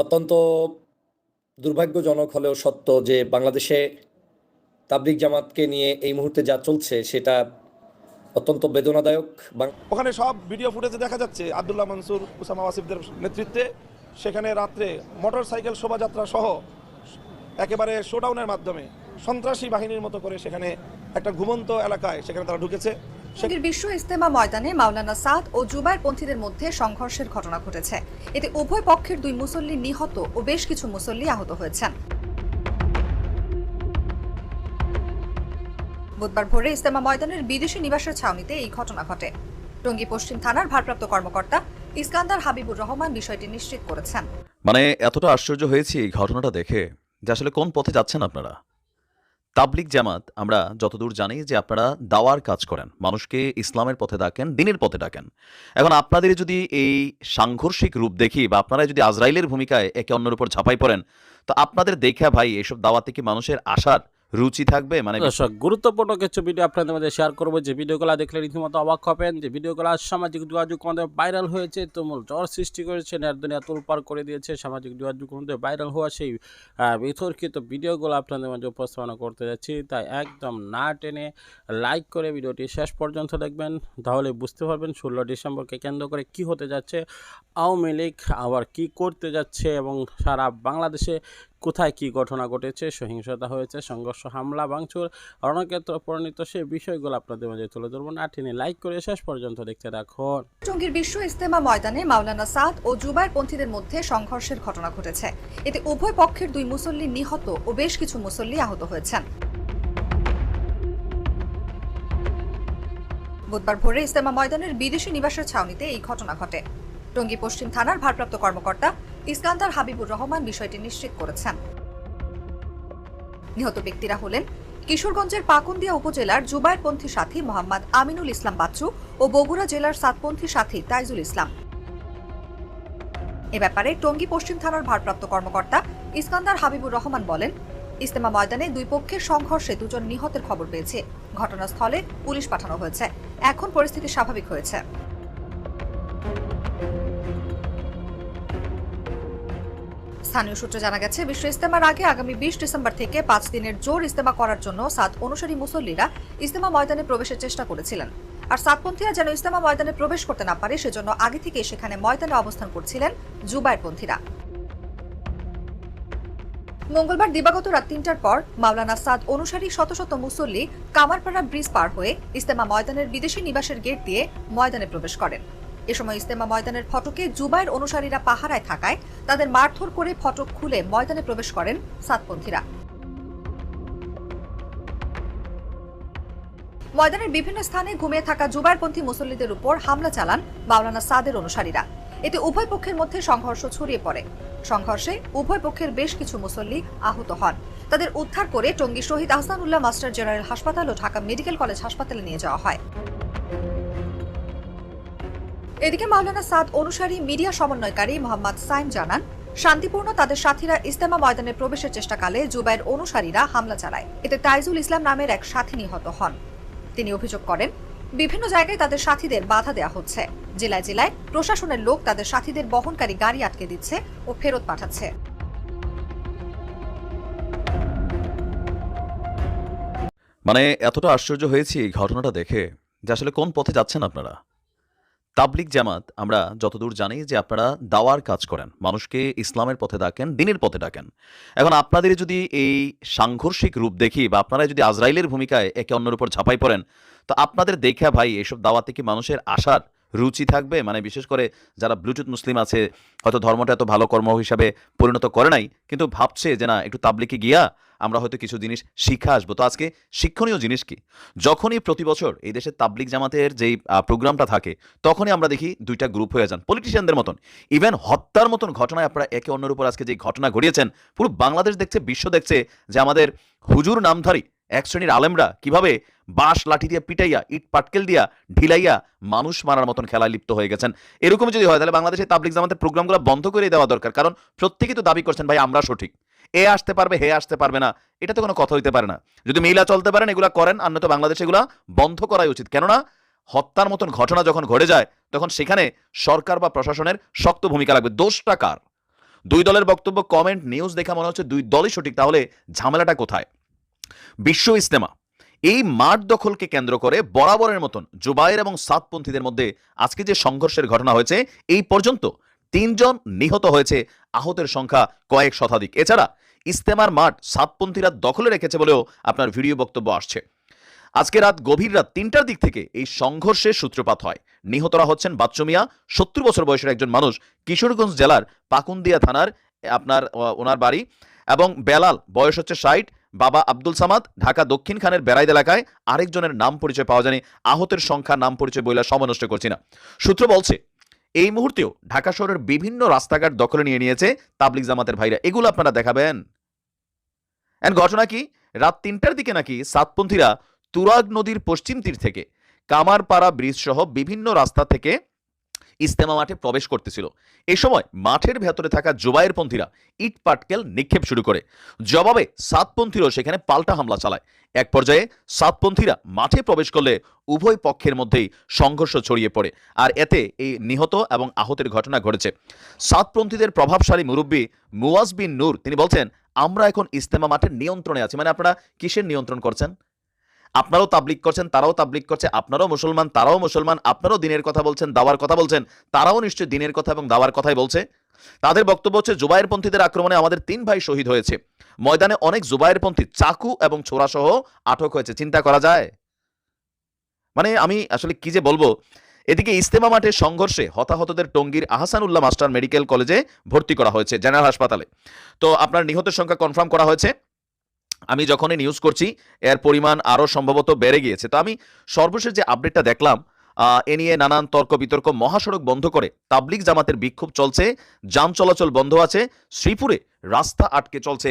অত্যন্ত দুর্ভাগ্যজনক হলেও সত্য যে বাংলাদেশে তাবলিগ জামাতকে নিয়ে এই মুহূর্তে যা চলছে সেটা অত্যন্ত বেদনাদায়ক। ওখানে সব ভিডিও ফুটেজে দেখা যাচ্ছে আব্দুল্লাহ মনসুর, উসামা ওয়াসিফদের নেতৃত্বে সেখানে রাত্রে মোটরসাইকেল শোভাযাত্রা সহ একেবারে শোডাউনের মাধ্যমে সন্ত্রাসী বাহিনীর মতো করে সেখানে একটা ঘুমন্ত এলাকায় সেখানে তারা ঢুকেছে। বিশ্ব ইজতেমা ময়দানে মাওলানা সাদ ও জুবায়ের পন্থীদের মধ্যে সংঘর্ষের ঘটনা ঘটেছে। এতে উভয় পক্ষের 2 মুসল্লি নিহত ও বেশ কিছু মুসল্লি আহত হয়েছেন। বুধবার ভোরে ইজতেমা ময়দানের বিদেশি নিবাসের ছাউনিতে এই ঘটনা ঘটে। টঙ্গী পশ্চিম থানার ভারপ্রাপ্ত কর্মকর্তা ইস্কান্দার হাবিবুর রহমান বিষয়টি নিশ্চিত করেছেন। এতটা আশ্চর্য হয়েছি এই ঘটনাটা দেখে যে আসলে কোন পথে যাচ্ছেন আপনারা। তাবলিগ জামাত আমরা যতদূর জানি যে আপনারা দাওয়ার কাজ করেন, মানুষকে ইসলামের পথে ডাকেন, দ্বীনের পথে ডাকেন। এখন আপনাদের যদি এই সাংঘর্ষিক রূপ দেখি বা আপনারা যদি আজরাইলের ভূমিকায় একে অন্যের উপর ঝাঁপাই পড়েন, তো আপনাদের দেখা ভাই এসব দাওয়াতে কি মানুষের আসার রুচি থাকবে? দর্শক, গুরুত্বপূর্ণ কিছু ভিডিও আপনাদের মধ্যে শেয়ার করবো, যে ভিডিওগুলো দেখলে রীতিমতো অবাক হবেন। যে ভিডিওগুলো সামাজিক যোগাযোগ মধ্যে ভাইরাল হয়েছে, তুমুল ঝড় সৃষ্টি করেছে, দুনিয়া তোলপাড় করে দিয়েছে। সামাজিক যোগাযোগ মধ্যে ভাইরাল হওয়া সেই বিতর্কিত ভিডিওগুলো আপনাদের মাঝে উপস্থাপনা করতে যাচ্ছি। তাই একদম না টেনে লাইক করে ভিডিওটি শেষ পর্যন্ত দেখবেন, তাহলে বুঝতে পারবেন 16 ডিসেম্বরকে কেন্দ্র করে কি হতে যাচ্ছে, আওয়ামী লীগ আবার কি করতে যাচ্ছে এবং সারা বাংলাদেশে কোথায় কি ঘটনা ঘটেছে, সহিংসতা হয়েছে, সংঘর্ষ, হামলা, ভাঙচুর, রণক্ষেত্র পরিণত সেই বিষয়গুলো আপনাদের মাঝে তুলে ধরবো। না টেনে লাইক করে শেষ পর্যন্ত দেখতে রাখুন। টঙ্গীর বিশ্ব ইজতেমা ময়দানে মাওলানা সাদ ও জুবায়ের পন্থীদের মধ্যে সংঘর্ষের ঘটনা ঘটেছে। এতে উভয় পক্ষের 2 মুসল্লি নিহত ও বেশ কিছু মুসল্লি আহত হয়েছেন। বুধবার ভোরে ইজতেমা ময়দানের বিদেশি নিবাসের ছাউনিতে এই ঘটনা ঘটে। টঙ্গী পশ্চিম থানার ভারপ্রাপ্ত কর্মকর্তা ইস্কান্দার হাবিবুর রহমান বিষয়টি নিশ্চিত করেছেন। নিহত ব্যক্তিরা হলেন কিশোরগঞ্জের পাকুন্দিয়া উপজেলার জুবায়েরপন্থী সাথী মোহাম্মদ আমিনুল ইসলাম বাচ্চু ও বগুড়া জেলার সাতপন্থী সাথী তাইজুল ইসলাম। এ ব্যাপারে টঙ্গী পশ্চিম থানার ভারপ্রাপ্ত কর্মকর্তা ইস্কান্দার হাবিবুর রহমান বলেন, ইজতেমা ময়দানে 2 পক্ষের সংঘর্ষে 2 জন নিহতের খবর পেয়েছে। ঘটনাস্থলে পুলিশ পাঠানো হয়েছে। এখন পরিস্থিতি স্বাভাবিক হয়েছে। স্থানীয় সূত্রে জানা গেছে, বিশ্ব ইজতেমার আগে আগামী 20 ডিসেম্বর থেকে 5 দিনের জোর ইজতেমা করার জন্য সাদ অনুসারী মুসল্লিরা ইজতেমা ময়দানে প্রবেশের চেষ্টা করেছিলেন। আর সাদপন্থীরা যেন ইজতেমা ময়দানে প্রবেশ করতে না পারে সেজন্য আগে থেকে সেখানে ময়দানে অবস্থান করছিলেন জুবায়েরপন্থীরা। মঙ্গলবার দিবাগত রাত 3টার পর মাওলানা সাদ অনুসারী শত শত মুসল্লি কামারপাড়া ব্রিজ পার হয়ে ইজতেমা ময়দানের বিদেশি নিবাসের গেট দিয়ে ময়দানে প্রবেশ করেন। এ সময় ইজতেমা ময়দানের ফটকে জুবায়ের অনুসারীরা পাহারায় থাকায় তাদের মারধর করে ফটক খুলে ময়দানে প্রবেশ করেন সাদপন্থীরা। ময়দানের বিভিন্ন স্থানে ঘুমিয়ে থাকা জুবায়েরপন্থী মুসল্লিদের উপর হামলা চালান মাওলানা সাদের অনুসারীরা। এতে উভয় পক্ষের মধ্যে সংঘর্ষ ছড়িয়ে পড়ে। সংঘর্ষে উভয় পক্ষের বেশ কিছু মুসল্লি আহত হন। তাদের উদ্ধার করে টঙ্গী শহীদ আহসানুল্লাহ মাস্টার জেনারেল হাসপাতাল ও ঢাকা মেডিকেল কলেজ হাসপাতালে নিয়ে যাওয়া হয়। এদিকে মাওলানা সাদ অনুসারী মিডিয়া সমন্বয়কারী মোহাম্মদ সাইম জানান, শান্তিপূর্ণ তাদের সাথীরা ইজতেমা ময়দানে প্রবেশের চেষ্টাকালে জুবায়ের অনুসারীরা হামলা চালায়। এতে তাইজুল ইসলাম নামের এক সাথী নিহত হন। তিনি অভিযোগ করেন, বিভিন্ন জায়গায় তাদের সাথীদের বাধা দেওয়া হচ্ছে। জেলায় জেলায় প্রশাসনের লোক তাদের সাথীদের বহনকারী গাড়ি আটকে দিচ্ছে ও ফেরত পাঠাচ্ছে। এতটা আশ্চর্য হয়েছি এই ঘটনাটা দেখে যে আসলে কোন পথে যাচ্ছেন আপনারা। তাবলিগ জামাত আমরা যতদূর জানি যে আপনারা দাওয়ার কাজ করেন, মানুষকে ইসলামের পথে ডাকেন, দ্বীনের পথে ডাকেন। এখন আপনাদের যদি এই সাংঘর্ষিক রূপ দেখি বা আপনারা যদি আজরাইলের ভূমিকায় একে অন্যের উপর ঝাঁপাই পড়েন, তো আপনাদের দেখা ভাই এসব দাওয়াতে কি মানুষের আসার রুচি থাকবে? বিশেষ করে যারা ব্লুটুথ মুসলিম আছে, হয়তো ধর্মটা এত ভালো কর্ম হিসাবে পরিণত করে নাই, কিন্তু ভাবছে যে না একটু তাবলিগে গিয়া আমরা হয়তো কিছু জিনিস শিখে আসবো। তো আজকে শিক্ষণীয় জিনিস কি, যখনই প্রতি বছর এই দেশের তাবলিগ জামাতের যেই প্রোগ্রামটা থাকে তখনই আমরা দেখি 2টা গ্রুপ হয়ে যান পলিটিশিয়ানদের মতন। ইভেন হত্যার মতন ঘটনায় আপনারা একে অন্যের উপর আজকে যে ঘটনা ঘটিয়েছেন, পুরো বাংলাদেশ দেখছে, বিশ্ব দেখছে যে আমাদের হুজুর নামধারী এক শ্রেণীর আলেমরা কিভাবে বাঁশ লাঠি দিয়ে পিটাইয়া, ইট পাটকেল দিয়া ঢিলাইয়া মানুষ মারার মতন খেলায় লিপ্ত হয়ে গেছেন। এরকম যদি হয় তাহলে বাংলাদেশে তাবলিগ জামাতের প্রোগ্রামগুলো বন্ধ করে দেওয়া দরকার। কারণ প্রত্যেকেই তো দাবি করছেন ভাই আমরা সঠিক, এ আসতে পারবে হে আসতে পারবে না, এটা তো কোনো কথা হইতে পারে না। যদি মিলা চলতে পারেন এগুলা করেন, আর নয়তো বাংলাদেশে এগুলা বন্ধ করাই উচিত। কেননা হত্যার মতন ঘটনা যখন ঘটে যায় তখন সেখানে সরকার বা প্রশাসনের শক্ত ভূমিকা লাগবে। দোষটা কার? দুই দলের বক্তব্য, কমেন্ট, নিউজ দেখা মনে হচ্ছে দুই দলই সঠিক। তাহলে ঝামেলাটা কোথায়? বিশ্ব ইজতেমা এই মাঠ দখলকে কেন্দ্র করে বরাবরের মতন জুবায়ের এবং সাতপন্থীদের মধ্যে আজকে যে সংঘর্ষের ঘটনা হয়েছে, এই পর্যন্ত 3 জন নিহত হয়েছে, আহতের সংখ্যা কয়েক শতাধিক। এছাড়া ইজতেমার মাঠ সাতপন্থীরা দখলে রেখেছে বলেও আপনার ভিডিও বক্তব্য আসছে। আজকে গভীর রাত 3টার দিক থেকে এই সংঘর্ষের সূত্রপাত হয়। নিহতরা হচ্ছেন বাচ্চু মিয়া, 70 বছর বয়সের একজন মানুষ, কিশোরগঞ্জ জেলার পাকুন্দিয়া থানার আপনার ওনার বাড়ি, এবং বেলাল বয়স হচ্ছে 60, বাবা আব্দুল সামাদ ঢাকা দক্ষিণ খানের বেড়াইদ এলাকায়। আরেকজনের নাম পরিচয় পাওয়া যায়নি। আহতের সংখ্যা নাম পরিচয় বইলা সময় নষ্ট করছি না। সূত্র বলছে এই মুহূর্তেও ঢাকা শহরের বিভিন্ন রাস্তাঘাট দখলে নিয়ে নিয়েছে তাবলিগ জামাতের ভাইরা। এগুলো আপনারা দেখাবেন। ঘটনা কি, রাত 3টার দিকে নাকি সাতপন্থীরা তুরাগ নদীর পশ্চিম তীর থেকে কামারপাড়া ব্রিজ সহ বিভিন্ন রাস্তা থেকে ইজতেমা মাঠে প্রবেশ করতেছিল। এই সময় মাঠের ভেতরে থাকা জুবায়ের পন্থীরা ইট পাটকেল নিক্ষেপ শুরু করে। জবাবে সাতপন্থীরাও সেখানে পাল্টা হামলা চালায়। এক পর্যায়ে সাতপন্থীরা মাঠে প্রবেশ করলে উভয় পক্ষের মধ্যেই সংঘর্ষ ছড়িয়ে পড়ে, আর এতে এই নিহত এবং আহতের ঘটনা ঘটেছে। সাতপন্থীদের প্রভাবশালী মুরব্বী মুয়াজ বিন নূর তিনি বলছেন, আমরা এখন ইজতেমা মাঠের নিয়ন্ত্রণে আছি। মানে আপনারা কিসের নিয়ন্ত্রণ করছেন? আপনারাও তাবলিগ করছেন, তারাও তাবলিগ করছে, আপনারাও মুসলমান, তারাও মুসলমান, আপনারাও দিনের কথা বলছেন, দাওয়ার কথা বলছেন, তারাও নিশ্চয়ই দিনের কথা এবং দাওয়ার কথাই বলছে। তাদের বক্তব্য হচ্ছে, জুবায়ের পন্থীদের আক্রমণে আমাদের 3 ভাই শহীদ হয়েছে। ময়দানে অনেক জুবায়ের পন্থী চাকু এবং ছোরা সহ আটক হয়েছে। চিন্তা করা যায়? মানে আমি আসলে কি যে বলবো। এদিকে ইজতেমা মাঠে সংঘর্ষে হতাহতদের টঙ্গীর আহসানুল্লাহ মাস্টার মেডিকেল কলেজে ভর্তি করা হয়েছে, জেনারেল হাসপাতালে। তো আপনার নিহতের সংখ্যা কনফার্ম করা হয়েছে। আমি যখনই নিউজ করছি এর পরিমাণ আরও সম্ভবত বেড়ে গিয়েছে। তো আমি সর্বশেষ যে আপডেটটা দেখলাম, এ নিয়ে নানান তর্ক বিতর্ক। মহাসড়ক বন্ধ করে তাবলিগ জামাতের বিক্ষোভ চলছে, যান চলাচল বন্ধ আছে। শ্রীপুরে রাস্তা আটকে চলছে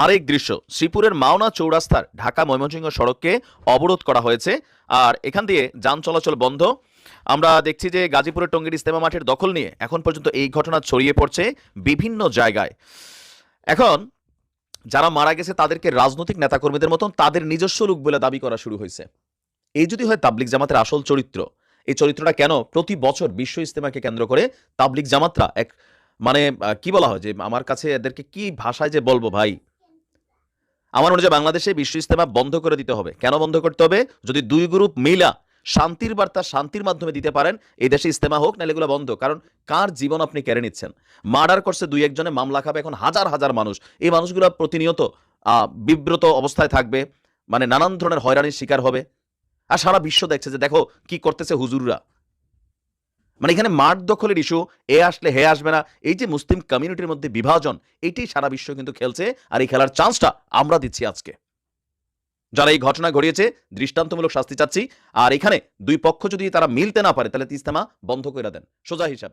আরেক দৃশ্য। শ্রীপুরের মাওনা চৌরাস্তার ঢাকা ময়মনসিংহ সড়ককে অবরোধ করা হয়েছে, আর এখান দিয়ে যান চলাচল বন্ধ। আমরা দেখছি যে গাজীপুরের টঙ্গীর ইজতেমা মাঠের দখল নিয়ে এখন পর্যন্ত এই ঘটনা ছড়িয়ে পড়ছে বিভিন্ন জায়গায়। এখন যারা মারা গেছে তাদেরকে রাজনৈতিক নেতাকর্মীদের মতন তাদের নিজস্ব লোক বলে দাবি করা শুরু হয়েছে। এই যদি হয় তাবলিগ জামাতের আসল চরিত্র, এই চরিত্রটা কেন প্রতি বছর বিশ্ব ইজতেমাকে কেন্দ্র করে তাবলিগ জামাতরা এক কি বলা হয় যে, আমার কাছে এদেরকে কি ভাষায় যে বলবো ভাই, আমার মনে হয় বাংলাদেশে বিশ্ব ইজতেমা বন্ধ করে দিতে হবে। কেন বন্ধ করতে হবে? যদি 2 গ্রুপ মিলা শান্তির বার্তা শান্তির মাধ্যমে দিতে পারেন, এই দেশে ইজতেমা হোক, নাহলে এগুলো বন্ধ। কারণ কার জীবন আপনি কেড়ে নিচ্ছেন? মার্ডার করছে 2-1 জনে, মামলা খাবে এখন হাজার হাজার মানুষ। এই মানুষগুলো প্রতিনিয়ত বিব্রত অবস্থায় থাকবে, মানে নানান ধরনের হয়রানির শিকার হবে। আর সারা বিশ্ব দেখছে যে দেখো কি করতেছে হুজুররা। মানে এখানে মাঠ দখলের ইস্যু, এ আসলে হে আসবে না, এই যে মুসলিম কমিউনিটির মধ্যে বিভাজন, এইটাই সারা বিশ্ব কিন্তু খেলছে। আর এই খেলার চান্সটা আমরা দিচ্ছি আজকে। যারা এই ঘটনা ঘটিয়েছে দৃষ্টান্তমূলক শাস্তি চাচ্ছি। আর এখানে 2 পক্ষ যদি তারা মিলতে না পারে, তাহলে ইজতেমা বন্ধ করে দেন, সোজা হিসাব।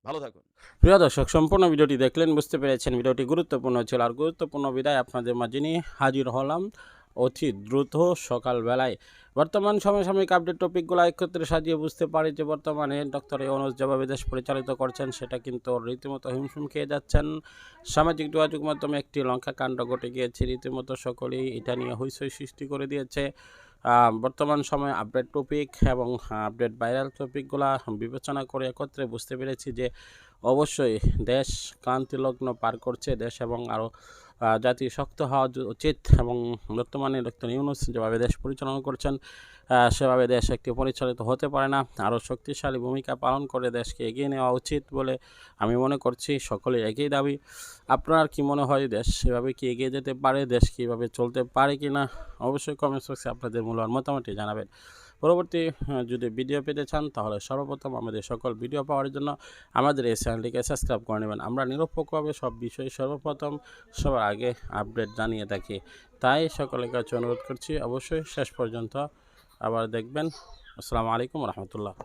ভালো থাকুন। প্রিয় দর্শক, সম্পূর্ণ ভিডিওটি দেখলেন, বুঝতে পেরেছেন ভিডিওটি গুরুত্বপূর্ণ ছিল। আর গুরুত্বপূর্ণ বিদায় আপনাদের মাঝে নিয়ে হাজির হলাম অতি দ্রুত সকালবেলায়। বর্তমান সমসাময়িক আপডেট টপিকগুলো একত্রে সাজিয়ে বুঝতে পারি যে বর্তমানে ডক্টর ইউনূস যেভাবে দেশ পরিচালিত করছেন সেটা কিন্তু রীতিমতো হিমশিম খেয়ে যাচ্ছেন। সামাজিক যোগাযোগ মাধ্যমে একটি লঙ্কা কাণ্ড ঘটে গিয়েছে, রীতিমতো সকলেই এটা নিয়ে হইচই সৃষ্টি করে দিয়েছে। বর্তমান সময়ে আপডেট টপিক এবং আপডেট ভাইরাল টপিকগুলা বিবেচনা করে একত্রে বুঝতে পেরেছি যে অবশ্যই দেশ ক্রান্তিলগ্ন পার করছে, দেশ এবং আরও জাতি শক্ত হওয়া উচিত। এবং বর্তমানে ডক্টর ইউনূস যেভাবে দেশ পরিচালনা করছেন সেভাবে দেশ একটি পরিচালিত হতে পারে না। আরও শক্তিশালী ভূমিকা পালন করে দেশকে এগিয়ে নেওয়া উচিত বলে আমি মনে করছি। সকলে একই দাবি। আপনার কি মনে হয়, দেশ সেভাবে কি এগিয়ে যেতে পারে? দেশ কীভাবে চলতে পারে কি না? অবশ্যই কমেন্টস বক্সে আপনাদের মূল্যবান মতামতটি জানাবেন। পরবর্তী যদি ভিডিও পেতে চান তাহলে সর্বপ্রথম আমাদের সকল ভিডিও পাওয়ার জন্য আমাদের এই চ্যানেলটিকে সাবস্ক্রাইব করে নেবেন। আমরা নিরপেক্ষভাবে সব বিষয়ে সর্বপ্রথম সবার আগে আপডেট জানিয়ে থাকি, তাই সকলের কাছে অনুরোধ করছি অবশ্যই শেষ পর্যন্ত আবার দেখবেন। আসসালামু আলাইকুম রহমতুল্লাহ।